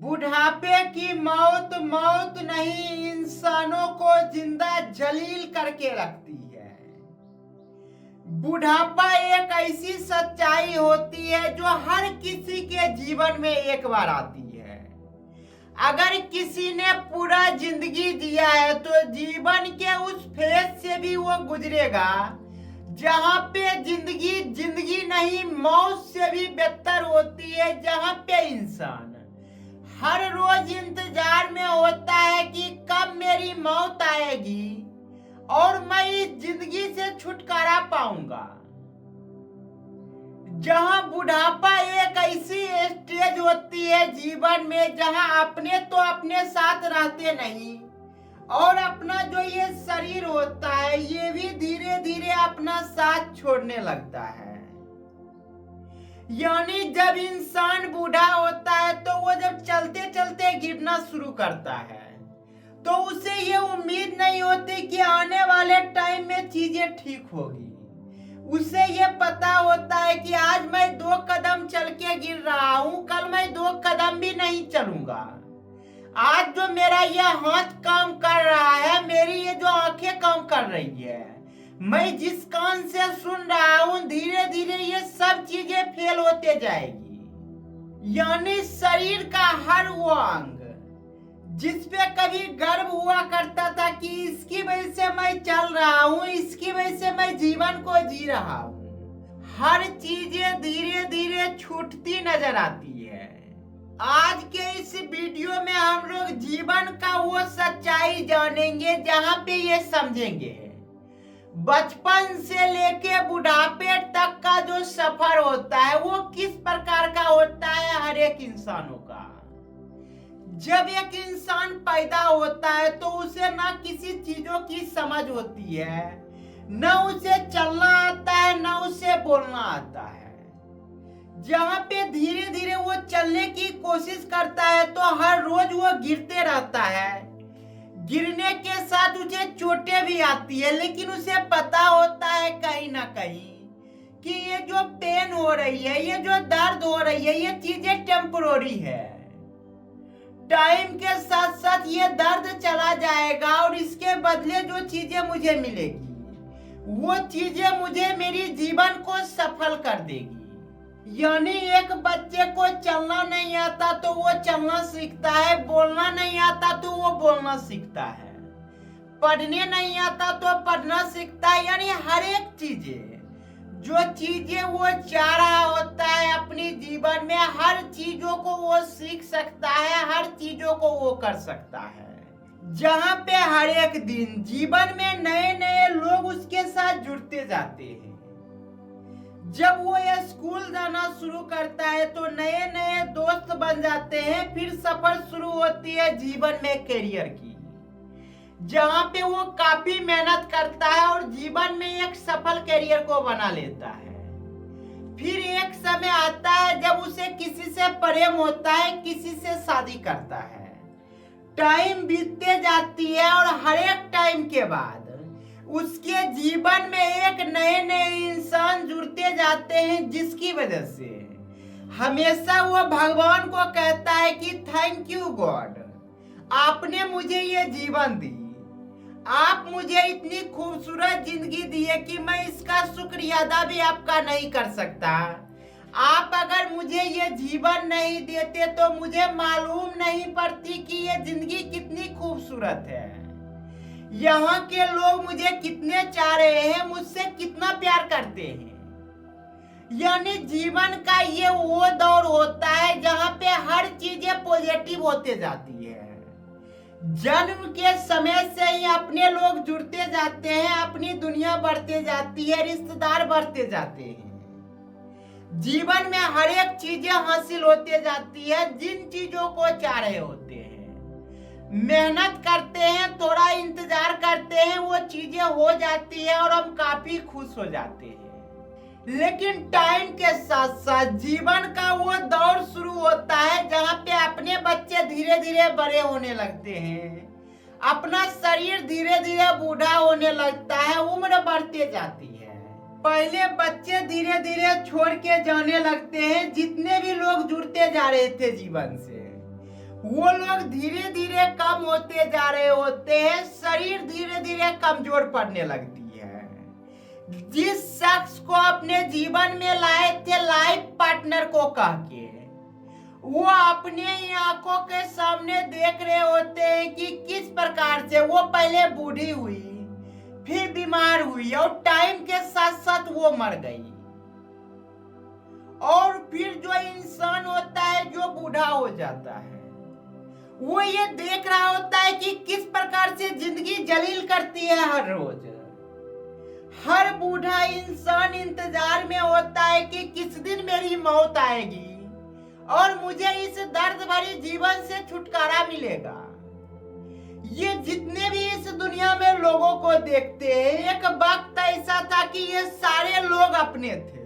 बुढ़ापे की मौत मौत नहीं, इंसानों को जिंदा जलील करके रखती है। बुढ़ापा एक ऐसी सच्चाई होती है जो हर किसी के जीवन में एक बार आती है। अगर किसी ने पूरा जिंदगी जिया है तो जीवन के उस फेज से भी वो गुजरेगा जहां पे जिंदगी जिंदगी नहीं, मौत से भी बेहतर होती है। जहां पे इंसान हर रोज इंतजार में होता है कि कब मेरी मौत आएगी और मैं इस जिंदगी से छुटकारा पाऊंगा। जहां बुढ़ापा एक ऐसी स्टेज होती है जीवन में जहां अपने तो अपने साथ रहते नहीं और अपना जो ये शरीर होता है ये भी धीरे धीरे अपना साथ छोड़ने लगता है। यानी जब इंसान बूढ़ा होता है तो वो जब चलते चलते गिरना शुरू करता है तो उसे ये उम्मीद नहीं होती कि आने वाले टाइम में चीजें ठीक होगी। उसे ये पता होता है कि आज मैं 2 कदम चल के गिर रहा हूं, कल मैं 2 कदम भी नहीं चलूंगा। आज जो मेरा ये हाथ काम कर रहा है, मेरी ये जो आंखें काम कर रही है, मैं जिस कान से सुन रहा हूं, धीरे धीरे ये सब चीजें फेल होते जाएगी। यानी शरीर का हर वो अंग जिस पे कभी गर्व हुआ करता था कि इसकी वजह से मैं चल रहा हूं, इसकी वजह से मैं जीवन को जी रहा हूं, हर चीजें धीरे धीरे छूटती नजर आती है। आज के इस वीडियो में हम लोग जीवन का वो सच्चाई जानेंगे जहां पे ये समझेंगे बचपन से लेके बुढ़ापे तक का जो सफर होता है वो किस प्रकार का होता है हर एक इंसानों का। जब एक इंसान पैदा होता है तो उसे ना किसी चीजों की समझ होती है, न उसे चलना आता है, न उसे बोलना आता है। जहां पे धीरे धीरे वो चलने की कोशिश करता है तो हर रोज वो गिरते रहता है। गिरने के साथ उसे चोटें भी आती है, लेकिन उसे पता होता है कहीं ना कहीं कि ये जो पेन हो रही है, ये जो दर्द हो रही है, ये चीजें टेम्परोरी है। टाइम के साथ साथ ये दर्द चला जाएगा और इसके बदले जो चीजें मुझे मिलेगी वो चीजें मुझे मेरी जीवन को सफल कर देगी। यानी एक बच्चे को चलना नहीं आता तो वो चलना सीखता है, बोलना नहीं आता तो वो बोलना सीखता है, पढ़ने नहीं आता तो पढ़ना सीखता है। यानी हर एक जो चीजें वो चाह रहा होता है अपनी जीवन में, हर चीजों को वो सीख सकता है, हर चीजों को वो कर सकता है। जहां पे हर एक दिन जीवन में नए नए लोग उसके साथ जुड़ते जाते हैं। जब वो ये स्कूल जाना शुरू करता है तो नए नए दोस्त बन जाते हैं। फिर सफर शुरू होती है जीवन में कैरियर की, जहां पे वो काफी मेहनत करता है और जीवन में एक सफल कैरियर को बना लेता है। फिर एक समय आता है जब उसे किसी से प्रेम होता है, किसी से शादी करता है। टाइम बीतते जाती है और हर एक टाइम के बाद उसके जीवन में एक नए नए इंसान जुड़ते जाते हैं, जिसकी वजह से हमेशा वो भगवान को कहता है कि थैंक यू गॉड, आपने मुझे ये जीवन दी, आप मुझे इतनी खूबसूरत जिंदगी दी है कि मैं इसका शुक्रिया अदा भी आपका नहीं कर सकता। आप अगर मुझे ये जीवन नहीं देते तो मुझे मालूम नहीं पड़ती कि ये जिंदगी कितनी खूबसूरत है। यहाँ के लोग मुझे कितने चाह रहे हैं, मुझसे कितना प्यार करते हैं। यानी जीवन का ये वो दौर होता है जहाँ पे हर चीजें पॉजिटिव होते जाती है। जन्म के समय से ही अपने लोग जुड़ते जाते हैं, अपनी दुनिया बढ़ते जाती है, रिश्तेदार बढ़ते जाते हैं। जीवन में हर एक चीजें हासिल होते जाती है जिन चीजों को चाह रहे होते हैं। मेहनत करते हैं, थोड़ा इंतजार करते हैं, वो चीजें हो जाती है और हम काफी खुश हो जाते हैं। लेकिन टाइम के साथ साथ जीवन का वो दौर शुरू होता है जहाँ पे अपने बच्चे धीरे धीरे बड़े होने लगते हैं, अपना शरीर धीरे धीरे बूढ़ा होने लगता है, उम्र बढ़ते जाती है। पहले बच्चे धीरे धीरे छोड़ के जाने लगते हैं। जितने भी लोग जुड़ते जा रहे थे जीवन से, वो लोग धीरे धीरे कम होते जा रहे होते हैं, शरीर धीरे धीरे कमजोर पड़ने लगती है। जिस शख्स को अपने जीवन में लाए थे लाइफ पार्टनर को कह के, वो अपने ही आंखों के सामने देख रहे होते हैं कि किस प्रकार से वो पहले बूढ़ी हुई, फिर बीमार हुई और टाइम के साथ साथ वो मर गई। और फिर जो इंसान होता है जो बूढ़ा हो जाता है, वो ये देख रहा होता है कि किस प्रकार से जिंदगी जलील करती है हर रोज। हर बूढ़ा इंसान इंतजार में होता है कि किस दिन मेरी मौत आएगी और मुझे इस दर्द भरी जीवन से छुटकारा मिलेगा। ये जितने भी इस दुनिया में लोगों को देखते हैं, एक वक्त ऐसा था कि ये सारे लोग अपने थे।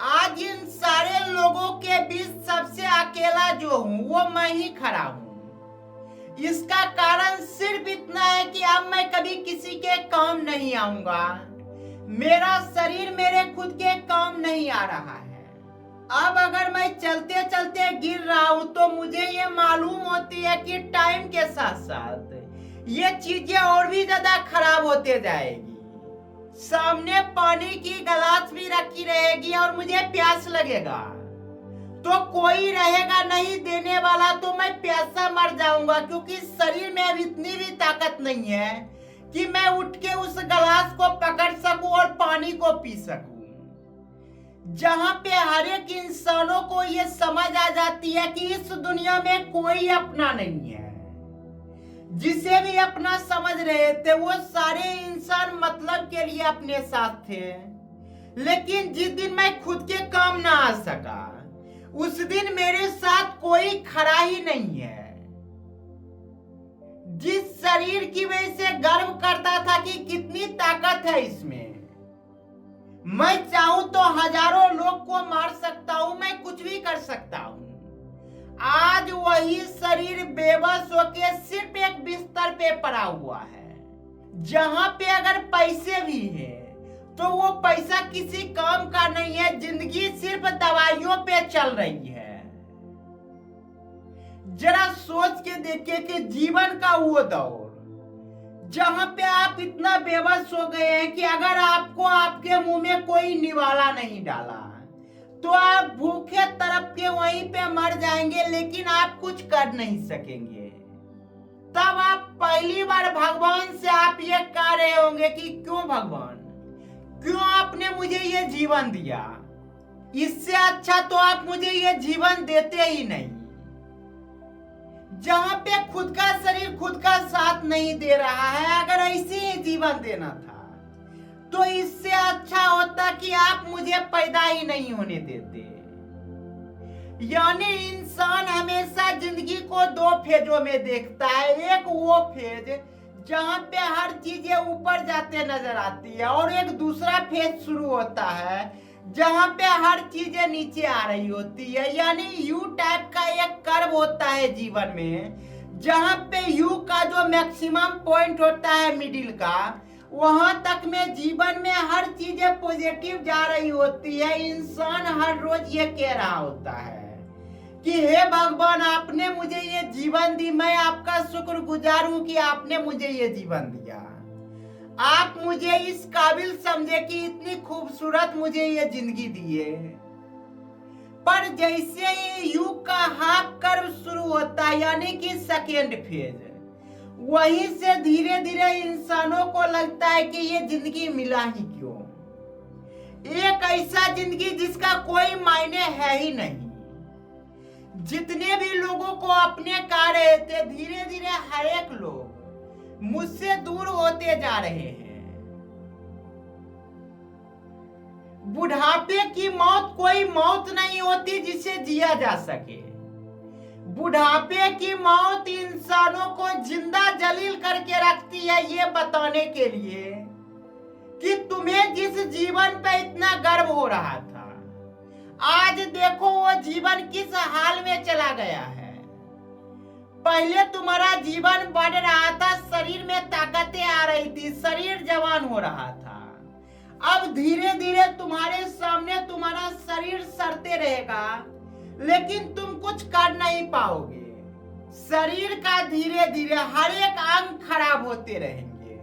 आज इन सारे लोगों के बीच सबसे अकेला जो हूं वो मैं ही खड़ा हूं। इसका कारण सिर्फ इतना है कि अब मैं कभी किसी के काम नहीं आऊंगा। मेरा शरीर मेरे खुद के काम नहीं आ रहा है। अब अगर मैं चलते चलते गिर रहा हूं तो मुझे ये मालूम होती है कि टाइम के साथ साथ ये चीजें और भी ज्यादा खराब होते जाएगी। सामने पानी की गिलास भी रखी रहेगी और मुझे प्यास लगेगा तो कोई रहेगा नहीं देने वाला, तो मैं प्यासा मर जाऊंगा, क्योंकि शरीर में अब इतनी भी ताकत नहीं है कि मैं उठ के उस गिलास को पकड़ सकूं और पानी को पी सकूं। जहां पे हर एक इंसानों को ये समझ आ जाती है कि इस दुनिया में कोई अपना नहीं है। जिसे भी अपना समझ रहे थे वो सारे इंसान मतलब के लिए अपने साथ थे। लेकिन जिस दिन मैं खुद के काम ना आ सका, उस दिन मेरे साथ कोई खड़ा ही नहीं है। जिस शरीर की वजह से गर्व करता था कि कितनी ताकत है इसमें, मैं चाहूं तो हजारों लोग को मार सकता हूं, मैं कुछ भी कर सकता हूं। आज वही शरीर बेबस होके सिर्फ एक बिस्तर पे पड़ा हुआ है, जहां पे अगर पैसे भी हैं तो वो पैसा किसी काम का नहीं है। जिंदगी सिर्फ दवाइयों पे चल रही है। जरा सोच के देखिए कि जीवन का वो दौर जहां पे आप इतना बेबस हो गए हैं कि अगर आपको आपके मुंह में कोई निवाला नहीं डाला तो आप भूखे तड़प के वहीं पे मर जाएंगे, लेकिन आप कुछ कर नहीं सकेंगे। तब आप पहली बार भगवान से आप ये कह रहे होंगे कि क्यों भगवान, क्यों आपने मुझे ये जीवन दिया? इससे अच्छा तो आप मुझे ये जीवन देते ही नहीं। जहां पे खुद का शरीर खुद का साथ नहीं दे रहा है, अगर ऐसे ही जीवन देना था तो इससे अच्छा होता कि आप मुझे पैदा ही नहीं होने देते। यानी इंसान हमेशा जिंदगी को दो फेजों में देखता है। एक वो फेज जहां पे हर चीजें ऊपर जाते नजर आती है, और एक दूसरा फेज शुरू होता है जहां पे हर चीजें नीचे आ रही होती है। यानी यू टाइप का एक कर्व होता है जीवन में, जहां पे यू का जो मैक्सिमम पॉइंट होता है मिडिल का, वहां तक में जीवन में हर चीजें पॉजिटिव जा रही होती है। इंसान हर रोज ये कह रहा होता है कि हे भगवान, आपने मुझे ये जीवन दी, मैं आपका शुक्रगुजार हूं कि आपने मुझे ये जीवन दिया। आप मुझे इस काबिल समझे कि इतनी खूबसूरत मुझे ये जिंदगी दी है। पर जैसे ही युग का हाफ कर्व शुरू होता है, यानी कि सेकेंड फेज, वहीं से धीरे धीरे इंसानों को लगता है कि ये जिंदगी मिला ही क्यों। एक ऐसा जिंदगी जिसका कोई मायने है ही नहीं। जितने भी लोगों को अपने कह रहे थे, धीरे धीरे हर एक लोग मुझसे दूर होते जा रहे हैं। बुढ़ापे की मौत कोई मौत नहीं होती जिसे जिया जा सके। बुढ़ापे की मौत इंसानों को जिंदा जलील करके रखती है, ये बताने के लिए कि तुम्हें जिस जीवन पे इतना गर्व हो रहा था, आज देखो वो जीवन किस हाल में चला गया है। पहले तुम्हारा जीवन बढ़ रहा था, शरीर में ताकतें आ रही थी, शरीर जवान हो रहा था। अब धीरे धीरे तुम्हारे सामने तुम्हारा शरीर सड़ते रहेगा, लेकिन तुम कुछ कर नहीं पाओगे। शरीर का धीरे धीरे हर एक अंग खराब होते रहेंगे।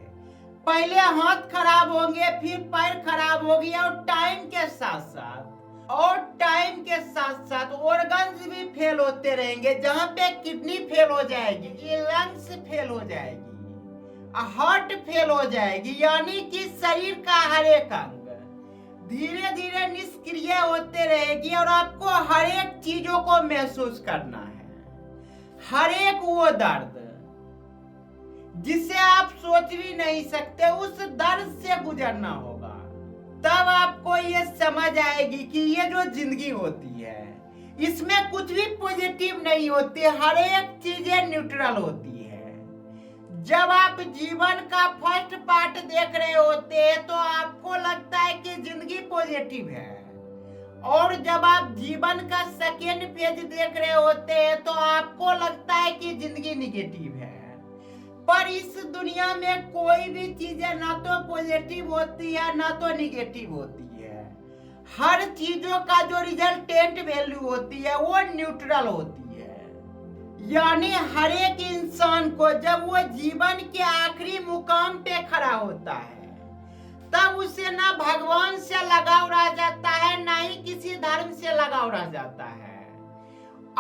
पहले हाथ खराब होंगे, फिर पैर खराब होंगे, और टाइम के साथ साथ ऑर्गन्स भी फेल होते रहेंगे। जहां पे किडनी फेल हो जाएगी, ये लंग्स फेल हो जाएगी, हार्ट फेल हो जाएगी, यानी कि शरीर का हर एक अंग धीरे धीरे निष्क्रिय होते रहेगी। और आपको हर एक चीजों को महसूस करना है, हर एक वो दर्द जिसे आप सोच भी नहीं सकते, उस दर्द से गुजरना होगा। तब आपको ये समझ आएगी कि ये जो जिंदगी होती है, इसमें कुछ भी पॉजिटिव नहीं होती, हर एक चीजें न्यूट्रल होती है। जब आप जीवन का फर्स्ट पार्ट देख रहे होते हैं तो आपको लगता है कि जिंदगी पॉजिटिव है, और जब आप जीवन का सेकेंड पेज देख रहे होते हैं तो आपको लगता है कि जिंदगी निगेटिव है। पर इस दुनिया में कोई भी चीजें ना तो पॉजिटिव होती है ना तो निगेटिव होती है। हर चीजों का जो रिजल्टेंट वैल्यू होती है वो न्यूट्रल होती है। यानी हर एक इंसान को जब वो जीवन के आखिरी मुकाम पे खड़ा होता है, तब उसे ना भगवान से लगाव रह जाता है, ना ही किसी धर्म से लगाव रह जाता है,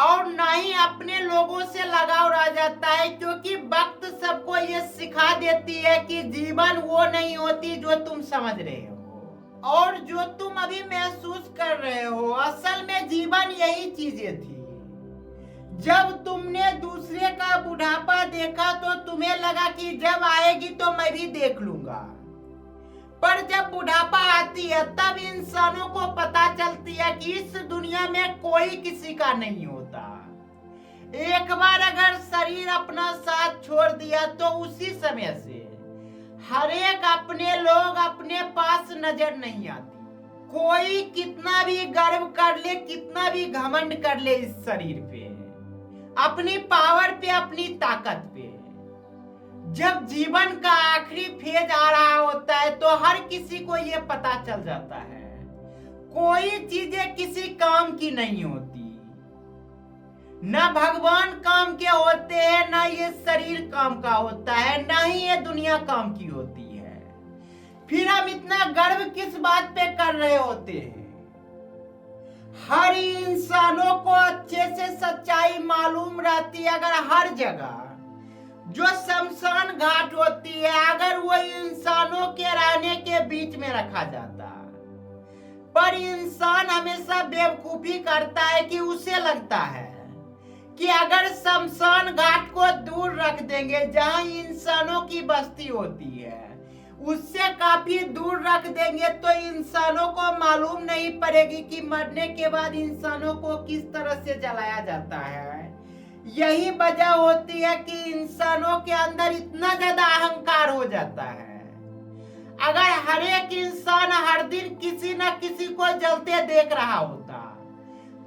और ना ही अपने लोगों से लगाव रह जाता है। क्योंकि वक्त सबको ये सिखा देती है कि जीवन वो नहीं होती जो तुम समझ रहे हो और जो तुम अभी महसूस कर रहे हो। असल में जीवन यही चीजें थी। जब तुमने दूसरे का बुढ़ापा देखा तो तुम्हें लगा कि जब आएगी तो मैं भी देख लूंगा, पर जब बुढ़ापा आती है तब इंसानों को पता चलती है कि इस दुनिया में कोई किसी का नहीं होता। एक बार अगर शरीर अपना साथ छोड़ दिया तो उसी समय से हर एक अपने लोग अपने पास नजर नहीं आती। कोई कितना भी गर्व कर ले, कितना भी घमंड कर ले इस शरीर पे, अपनी पावर पे, अपनी ताकत पे, जब जीवन का आखिरी फेज आ रहा होता है तो हर किसी को ये पता चल जाता है कोई चीजें किसी काम की नहीं होती। ना भगवान काम के होते हैं, ना ये शरीर काम का होता है, ना ही ये दुनिया काम की होती है। फिर हम इतना गर्व किस बात पे कर रहे होते हैं? हर इंसानों को अच्छे से सच्चाई मालूम रहती है। अगर हर जगह जो शमशान घाट होती है, अगर वो इंसानों के रहने के बीच में रखा जाता, पर इंसान हमेशा बेवकूफी करता है कि उसे लगता है कि अगर शमशान घाट को दूर रख देंगे, जहां इंसानों की बस्ती होती है, उससे काफी दूर रख देंगे तो इंसानों को मालूम नहीं पड़ेगी कि मरने के बाद इंसानों को किस तरह से जलाया जाता है। यही वजह होती है कि इंसानों के अंदर इतना ज्यादा अहंकार हो जाता है। अगर हर एक इंसान हर दिन किसी न किसी को जलते देख रहा होता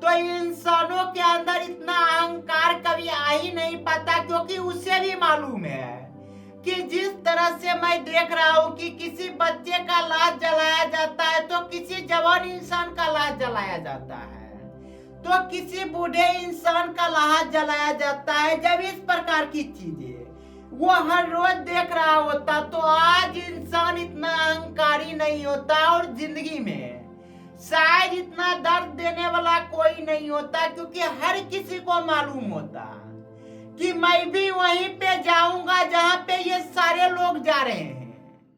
तो इंसानों के अंदर इतना अहंकार कभी आ ही नहीं पाता, क्योंकि उसे भी मालूम है कि जिस तरह से मैं देख रहा हूँ कि किसी बच्चे का लाश जलाया जाता है, तो किसी जवान इंसान का लाश जलाया जाता है, तो किसी बूढ़े इंसान का लाश जलाया जाता है। जब इस प्रकार की चीजें वो हर रोज देख रहा होता तो आज इंसान इतना अहंकारी नहीं होता, और जिंदगी में शायद इतना दर्द देने वाला कोई नहीं होता, क्योंकि हर किसी को मालूम होता कि मैं भी वहीं पे जाऊंगा जहां पे ये सारे लोग जा रहे हैं।